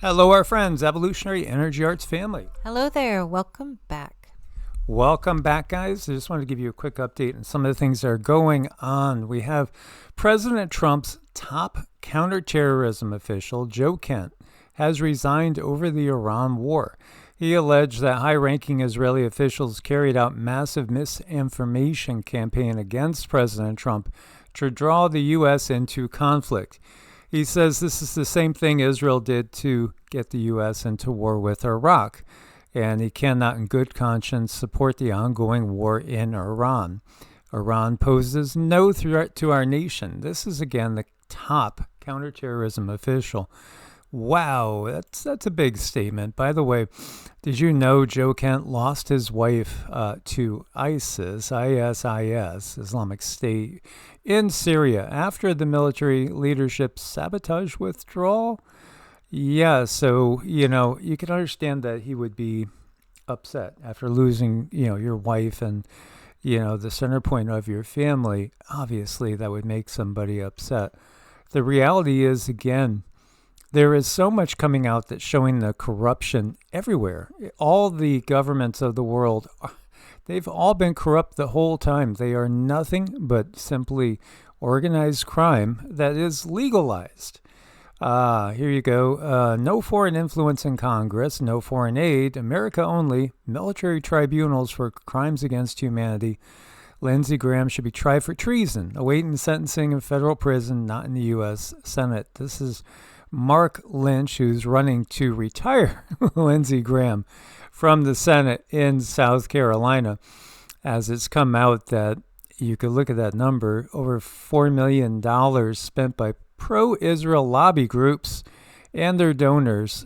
Hello, our friends, Evolutionary Energy Arts family. Hello there. Welcome back. Welcome back, guys. I just wanted to give you a quick update on some of the things that are going on. We have President Trump's top counterterrorism official, Joe Kent, has resigned over the Iran war. He alleged that high-ranking Israeli officials carried out massive misinformation campaign against President Trump to draw the U.S. into conflict. He says this is the same thing Israel did to get the U.S. into war with Iraq, and he cannot in good conscience support the ongoing war in Iran. Iran poses no threat to our nation. This is, again, the top counterterrorism official. Wow, that's a big statement. By the way, did you know Joe Kent lost his wife to ISIS, Islamic State, in Syria after the military leadership's sabotage withdrawal? Yeah, so, you can understand that he would be upset after losing, your wife and, the center point of your family. Obviously, that would make somebody upset. The reality is, again, there is so much coming out that's showing the corruption everywhere. All the governments of the world, they've all been corrupt the whole time. They are nothing but simply organized crime that is legalized. Here you go. No foreign influence in Congress, no foreign aid, America only, military tribunals for crimes against humanity. Lindsey Graham should be tried for treason, awaiting sentencing in federal prison, not in the U.S. Senate. This is Mark Lynch, who's running to retire Lindsey Graham from the Senate in South Carolina, as it's come out that you could look at that number, over $4 million spent by pro-Israel lobby groups and their donors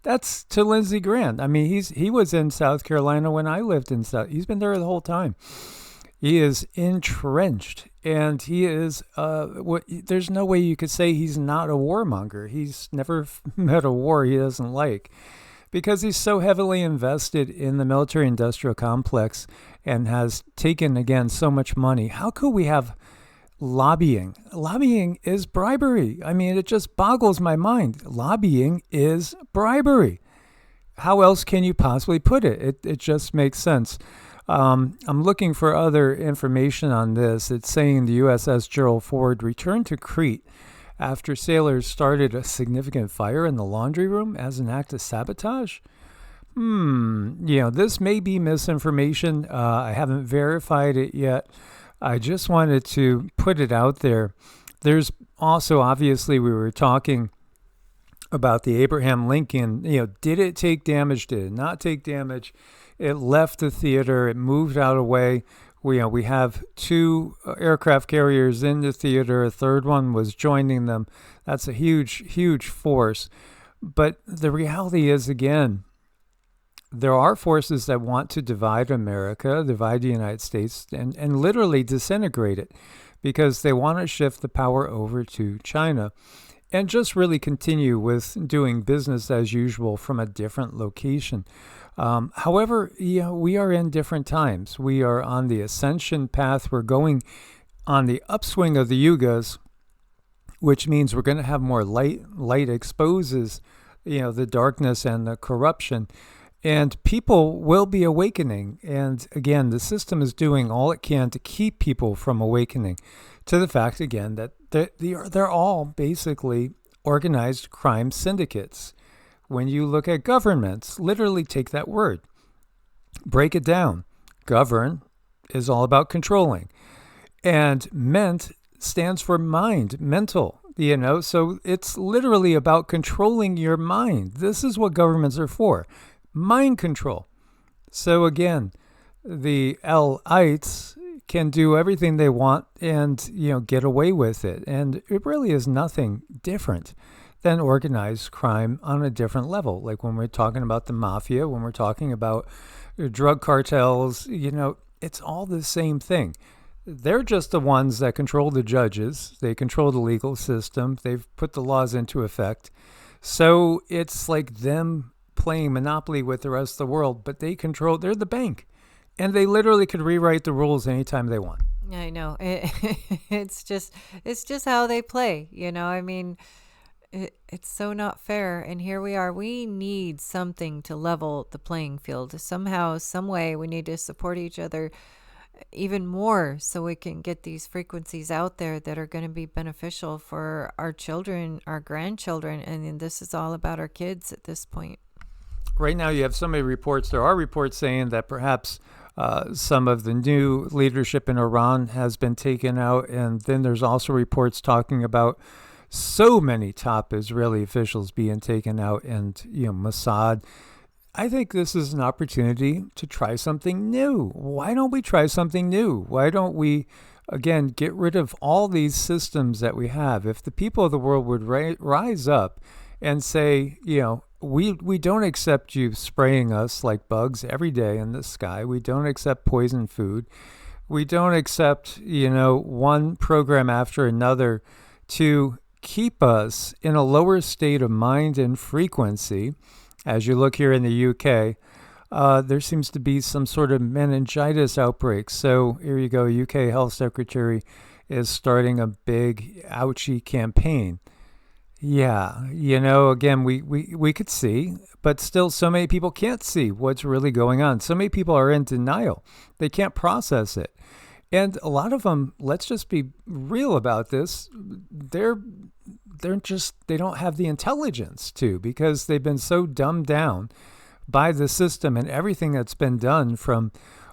That's to Lindsey Graham. I mean, he was in South Carolina when I lived in South. He's been there the whole time. He is entrenched, and he is. There's no way you could say he's not a warmonger. He's never met a war he doesn't like, because he's so heavily invested in the military-industrial complex and has taken, again, so much money. How could we have lobbying? Lobbying is bribery. I mean, it just boggles my mind. Lobbying is bribery. How else can you possibly put it? It just makes sense. I'm looking for other information on this. It's saying the USS Gerald Ford returned to Crete after sailors started a significant fire in the laundry room as an act of sabotage. This may be misinformation. I haven't verified it yet. I just wanted to put it out there. There's also, obviously, we were talking about the Abraham Lincoln. Did it take damage? Did it not take damage? It left the theater. It moved out of the way. We have two aircraft carriers in the theater. A third one was joining them. That's a huge, huge force. But the reality is, again, there are forces that want to divide America, divide the United States, and literally disintegrate it, because they want to shift the power over to China and just really continue with doing business as usual from a different location. However, we are in different times. We are on the ascension path. We're going on the upswing of the yugas, which means we're going to have more light. Light exposes, the darkness and the corruption. And people will be awakening. And again, the system is doing all it can to keep people from awakening to the fact, again, that they're all basically organized crime syndicates. When you look at governments, literally take that word, break it down. Govern is all about controlling. And ment stands for mind, mental, so it's literally about controlling your mind. This is what governments are for. Mind control. So again, the L-ites can do everything they want and, get away with it. And it really is nothing different than organized crime on a different level. Like when we're talking about the mafia, when we're talking about drug cartels, it's all the same thing. They're just the ones that control the judges. They control the legal system. They've put the laws into effect. So it's like them playing Monopoly with the rest of the world, but they're the bank. And they literally could rewrite the rules anytime they want. I know. It's just how they play, I mean, It's so not fair. And here we are. We need something to level the playing field. Somehow, some way, we need to support each other even more so we can get these frequencies out there that are going to be beneficial for our children, our grandchildren. And this is all about our kids at this point. Right now, you have so many reports. There are reports saying that perhaps some of the new leadership in Iran has been taken out. And then there's also reports talking about so many top Israeli officials being taken out, and Mossad. I think this is an opportunity to try something new. Why don't we try something new? Why don't we, again, get rid of all these systems that we have? If the people of the world would rise up and say, we don't accept you spraying us like bugs every day in the sky. We don't accept poison food. We don't accept, one program after another to keep us in a lower state of mind and frequency. As you look here in the UK, there seems to be some sort of meningitis outbreak. So here you go, UK Health Secretary is starting a big ouchie campaign. Yeah, again, we could see, but still so many people can't see what's really going on. So many people are in denial. They can't process it. And a lot of them, let's just be real about this, they don't have the intelligence to, because they've been so dumbed down by the system and everything that's been done, from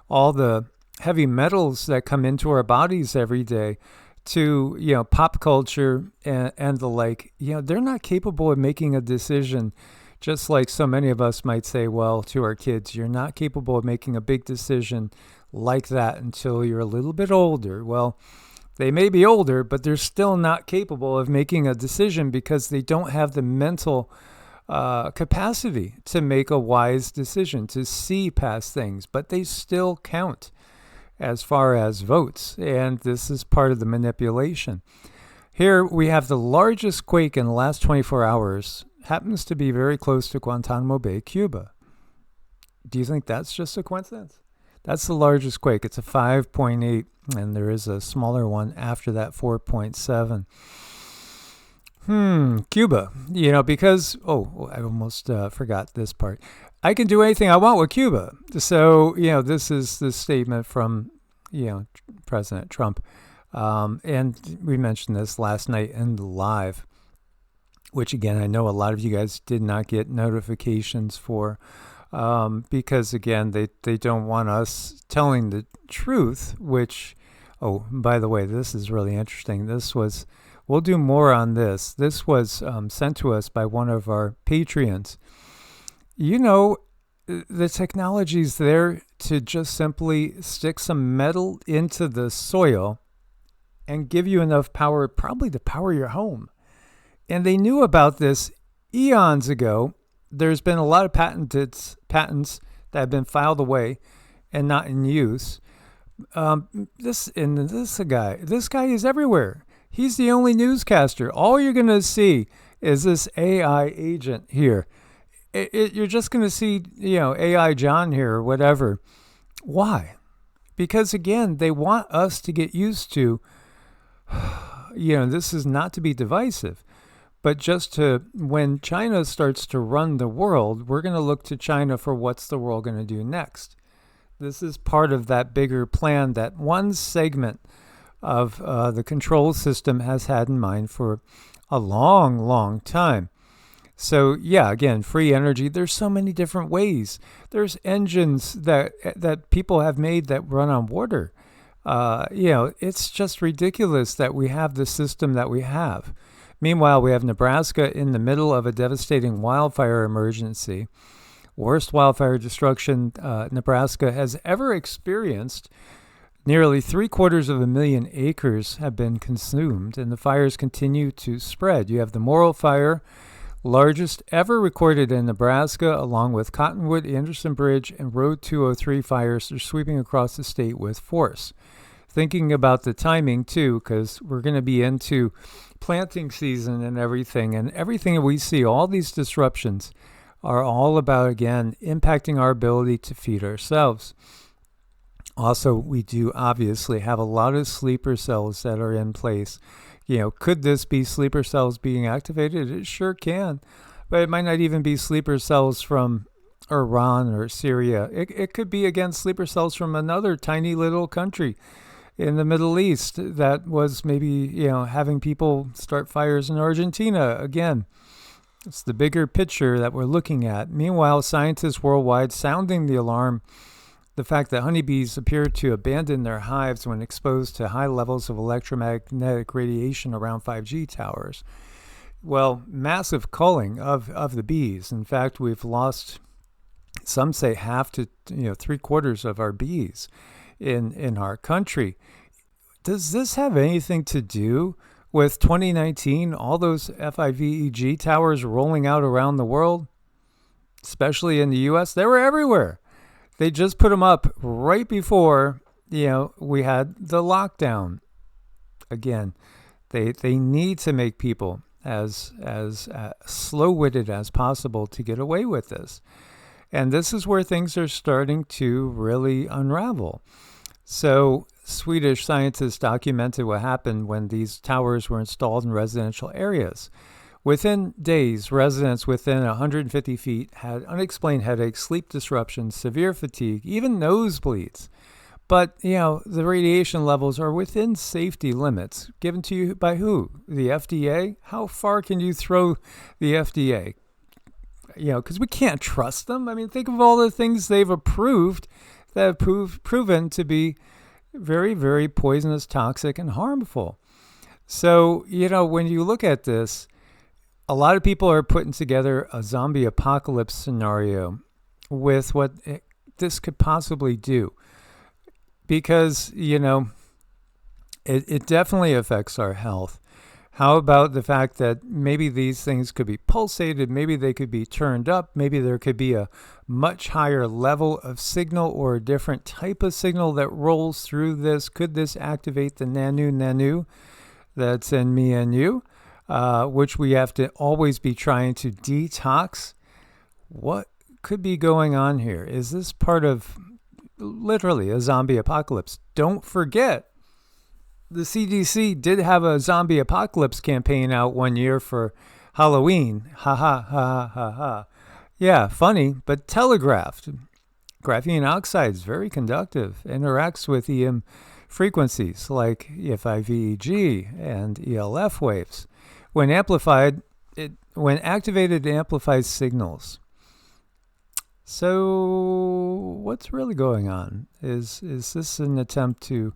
all the heavy metals that come into our bodies every day to, pop culture and the like. They're not capable of making a decision, just like so many of us might say, well, to our kids, you're not capable of making a big decision like that until you're a little bit older. Well, they may be older, but they're still not capable of making a decision because they don't have the mental capacity to make a wise decision, to see past things, but they still count as far as votes. And this is part of the manipulation. Here we have the largest quake in the last 24 hours, happens to be very close to Guantanamo Bay, Cuba. Do you think that's just a coincidence? That's the largest quake. It's a 5.8, and there is a smaller one after that, 4.7. Cuba, because, I almost forgot this part. I can do anything I want with Cuba. So, this is the statement from, President Trump. And we mentioned this last night in the live, which, again, I know a lot of you guys did not get notifications for, because, again, they don't want us telling the truth, which, by the way, this is really interesting. We'll do more on this. This was sent to us by one of our Patreons. The technology's there to just simply stick some metal into the soil and give you enough power, probably to power your home. And they knew about this eons ago. There's been a lot of patents that have been filed away and not in use. This guy is everywhere. He's the only newscaster. All you're going to see is this AI agent here. You're just going to see, AI John here or whatever. Why? Because, again, they want us to get used to, this is not to be divisive, but just to, when China starts to run the world, we're going to look to China for what's the world going to do next. This is part of that bigger plan that one segment of the control system has had in mind for a long, long time. So, yeah, again, free energy, there's so many different ways. There's engines that people have made that run on water. It's just ridiculous that we have the system that we have. Meanwhile, we have Nebraska in the middle of a devastating wildfire emergency. Worst wildfire destruction Nebraska has ever experienced. Nearly 750,000 acres have been consumed, and the fires continue to spread. You have the Morrill Fire, largest ever recorded in Nebraska, along with Cottonwood, Anderson Bridge, and Road 203 fires are sweeping across the state with force. Thinking about the timing, too, because we're going to be into planting season and everything that we see, all these disruptions are all about, again, impacting our ability to feed ourselves. Also, we do obviously have a lot of sleeper cells that are in place. Could this be sleeper cells being activated? It sure can. But it might not even be sleeper cells from Iran or Syria. It could be, again, sleeper cells from another tiny little country in the Middle East that was maybe, having people start fires in Argentina. Again, it's the bigger picture that we're looking at. Meanwhile, scientists worldwide sounding the alarm. The fact that honeybees appear to abandon their hives when exposed to high levels of electromagnetic radiation around 5G towers. Well, massive culling of the bees. In fact, we've lost, some say, half to 3/4 of our bees in our country. Does this have anything to do with 2019, all those FIVEG towers rolling out around the world, especially in the U.S.? They were everywhere. They just put them up right before, we had the lockdown. Again, they need to make people as slow-witted as possible to get away with this. And this is where things are starting to really unravel. So Swedish scientists documented what happened when these towers were installed in residential areas. Within days, residents within 150 feet had unexplained headaches, sleep disruptions, severe fatigue, even nosebleeds. But, the radiation levels are within safety limits. Given to you by who? The FDA? How far can you throw the FDA? Because we can't trust them. I mean, think of all the things they've approved that have proven to be very, very poisonous, toxic, and harmful. So, when you look at this, a lot of people are putting together a zombie apocalypse scenario with what this could possibly do. Because, it definitely affects our health. How about the fact that maybe these things could be pulsated, maybe they could be turned up, maybe there could be a much higher level of signal or a different type of signal that rolls through this? Could this activate the nanu that's in me and you, which we have to always be trying to detox? What could be going on here? Is this part of literally a zombie apocalypse? Don't forget, the CDC did have a zombie apocalypse campaign out one year for Halloween. Ha ha ha ha ha. Yeah, funny, but telegraphed. Graphene oxide is very conductive, interacts with EM frequencies like FIVEG and ELF waves. When activated, it amplifies signals. So what's really going on? Is this an attempt to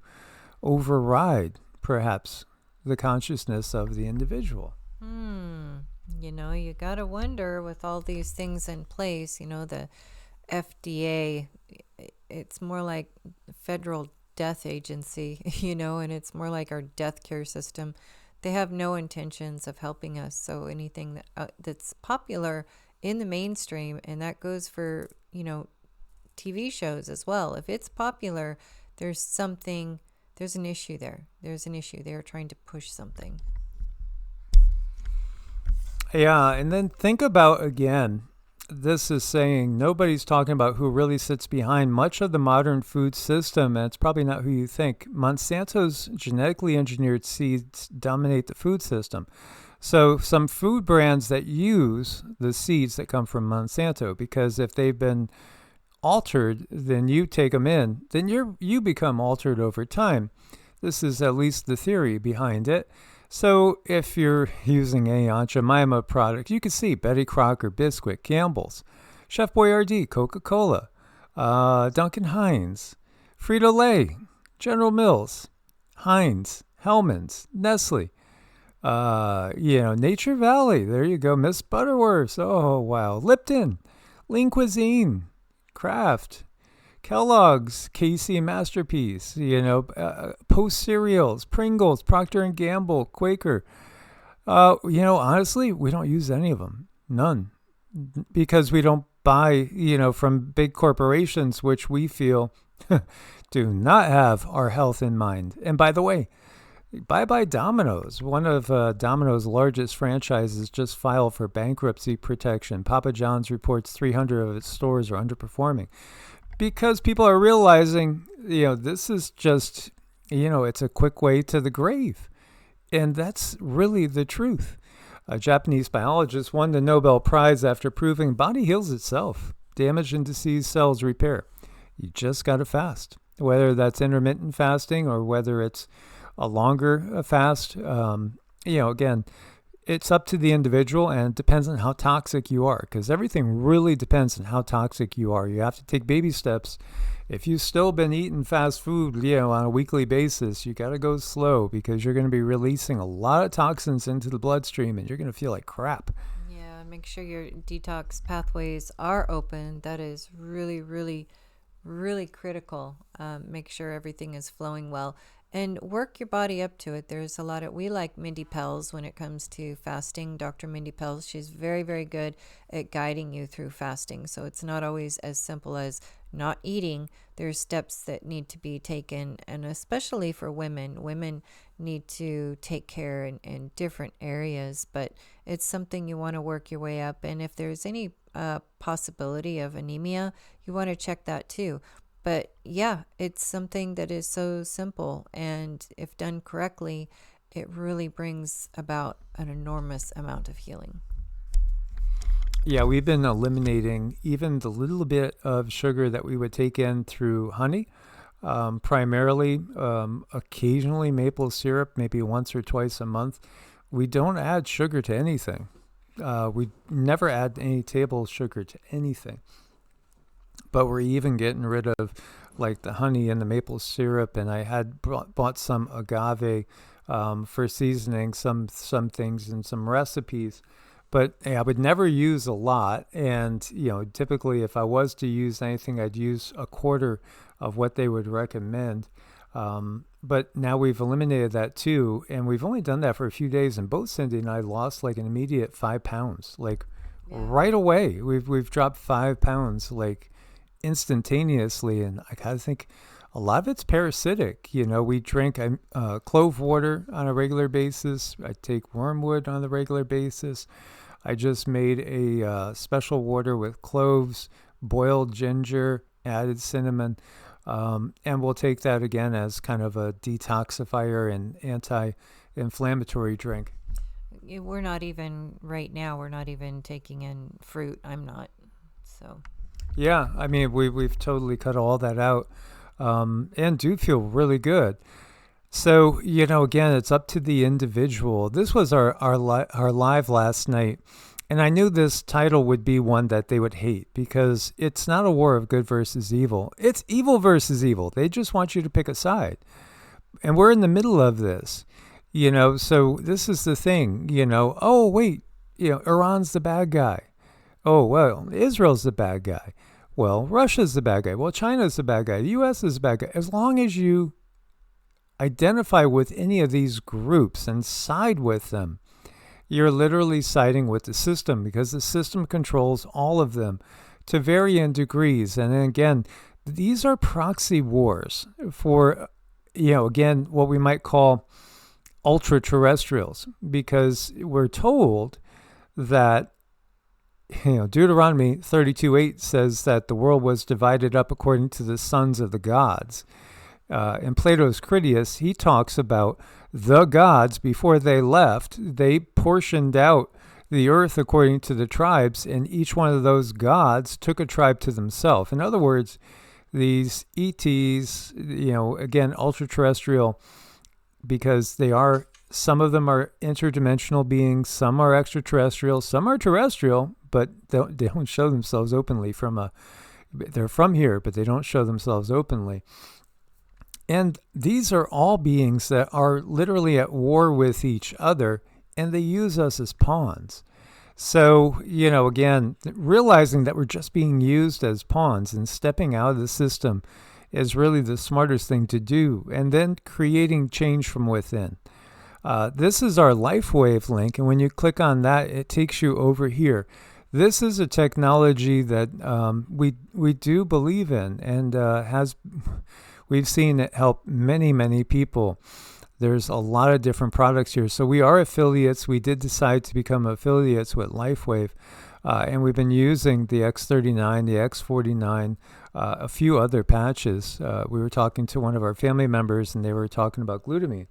override, perhaps, the consciousness of the individual? You got to wonder, with all these things in place, the FDA, it's more like federal death agency, and it's more like our death care system. They have no intentions of helping us. So anything that's popular in the mainstream, and that goes for, TV shows as well. If it's popular, there's an issue there. There's an issue. They're trying to push something. Yeah, and then think about, again, this is saying nobody's talking about who really sits behind much of the modern food system, and it's probably not who you think. Monsanto's genetically engineered seeds dominate the food system. So some food brands that use the seeds that come from Monsanto, because if they've been altered, then you take them in, then you become altered over time. This is at least the theory behind it. So if you're using a Aunt Jemima product, you can see Betty Crocker, Bisquick, Campbell's, Chef Boyardee, Coca-Cola, Duncan Hines, Frito-Lay, General Mills, Heinz, Hellmann's, Nestle, Nature Valley, there you go, Miss Butterworth's, oh wow, Lipton, Lean Cuisine, Kraft, Kellogg's, Casey Masterpiece, Post Cereals, Pringles, Procter & Gamble, Quaker. Honestly, we don't use any of them. None. Because we don't buy, from big corporations, which we feel do not have our health in mind. And by the way, bye-bye Domino's. One of Domino's largest franchises just filed for bankruptcy protection. Papa John's reports 300 of its stores are underperforming. Because people are realizing, this is just, it's a quick way to the grave. And that's really the truth. A Japanese biologist won the Nobel Prize after proving body heals itself. Damaged and diseased cells repair. You just got to fast. Whether that's intermittent fasting or whether it's a longer fast, again, it's up to the individual, and it depends on how toxic you are, because everything really depends on how toxic you are. You have to take baby steps. If you've still been eating fast food, on a weekly basis, you got to go slow, because you're going to be releasing a lot of toxins into the bloodstream, and you're going to feel like crap. Yeah, make sure your detox pathways are open. That is really, really, really critical. Make sure everything is flowing well. And work your body up to it. There's a lot of, we like Mindy Pelz when it comes to fasting. Dr. Mindy Pelz, she's very, very good at guiding you through fasting. So it's not always as simple as not eating. There's steps that need to be taken. And especially for women, women need to take care in different areas. But it's something you want to work your way up. And if there's any possibility of anemia, you want to check that too. But yeah, it's something that is so simple, and if done correctly, it really brings about an enormous amount of healing. Yeah, we've been eliminating even the little bit of sugar that we would take in through honey, primarily, occasionally maple syrup, maybe once or twice a month. We don't add sugar to anything. We never add any table sugar to anything. But we're even getting rid of like the honey and the maple syrup, and I had bought some agave for seasoning some things and some recipes. But I would never use a lot, and typically if I was to use anything, I'd use a quarter of what they would recommend. But now we've eliminated that too, and we've only done that for a few days, and both Cindy and I lost like an immediate 5 pounds, like right away. We've dropped 5 pounds, like instantaneously, and I kind of think a lot of it's parasitic. We drink clove water on a regular basis. I take wormwood on a regular basis. I just made a special water with cloves, boiled ginger, added cinnamon, and we'll take that again as kind of a detoxifier and anti-inflammatory drink. We're not even, right now, we're not even taking in fruit. I'm not, so... Yeah, I mean, we've totally cut all that out, and do feel really good. So, again, it's up to the individual. This was our live last night, and I knew this title would be one that they would hate, because it's not a war of good versus evil. It's evil versus evil. They just want you to pick a side. And we're in the middle of this, so this is the thing, oh, wait, Iran's the bad guy. Oh, well, Israel's the bad guy. Well, Russia's the bad guy. Well, China's the bad guy. The U.S. is the bad guy. As long as you identify with any of these groups and side with them, you're literally siding with the system, because the system controls all of them to varying degrees. And then again, these are proxy wars for, again, what we might call ultra-terrestrials, because we're told that Deuteronomy 32:8 says that the world was divided up according to the sons of the gods. In Plato's Critias, he talks about the gods before they left. They portioned out the earth according to the tribes, and each one of those gods took a tribe to themselves. In other words, these ETs, again, ultra-terrestrial, because they are, some of them are interdimensional beings, some are extraterrestrial, some are terrestrial, but they don't show themselves openly they're from here, but they don't show themselves openly. And these are all beings that are literally at war with each other, and they use us as pawns. So, again, realizing that we're just being used as pawns and stepping out of the system is really the smartest thing to do, and then creating change from within. This is our LifeWave link, and when you click on that, it takes you over here. This is a technology that we do believe in, and we've seen it help many, many people. There's a lot of different products here. So we are affiliates. We did decide to become affiliates with LifeWave, and we've been using the X39, the X49, a few other patches. We were talking to one of our family members, and they were talking about glutamine.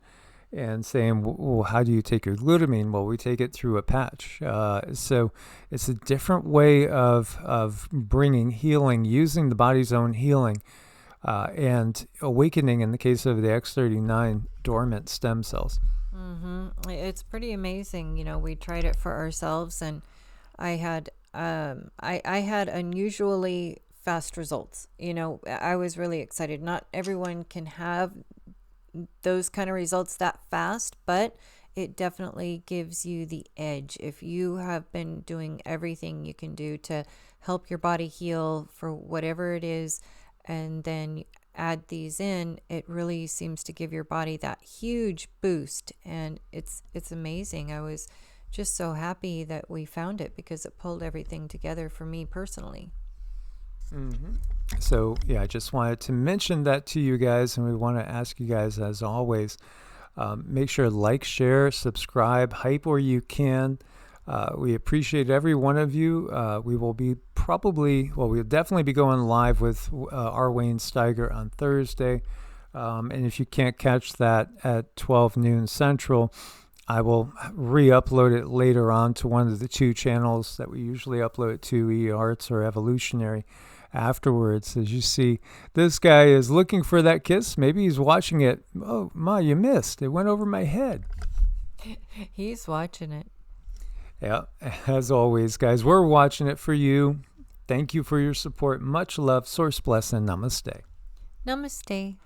and saying, well, how do you take your glutamine? Well, we take it through a patch. So it's a different way of bringing healing, using the body's own healing, and awakening in the case of the X39 dormant stem cells. It's pretty amazing. We tried it for ourselves, and I had I had unusually fast results. I was really excited. Not everyone can have those kind of results that fast, but it definitely gives you the edge. If you have been doing everything you can do to help your body heal for whatever it is, and then add these in, it really seems to give your body that huge boost, and it's amazing. I was just so happy that we found it because it pulled everything together for me personally. So, yeah, I just wanted to mention that to you guys, and we want to ask you guys, as always, make sure to like, share, subscribe, hype where you can. We appreciate every one of you. We will be we'll definitely be going live with R. Wayne Steiger on Thursday. And if you can't catch that at 12 noon Central, I will re-upload it later on to one of the two channels that we usually upload it to, E-Arts or Evolutionary. Afterwards, as you see, this guy is looking for that kiss. Maybe he's watching it. Oh, Ma, you missed. It went over my head. He's watching it. Yeah, as always, guys, we're watching it for you. Thank you for your support. Much love. Source bless and namaste. Namaste.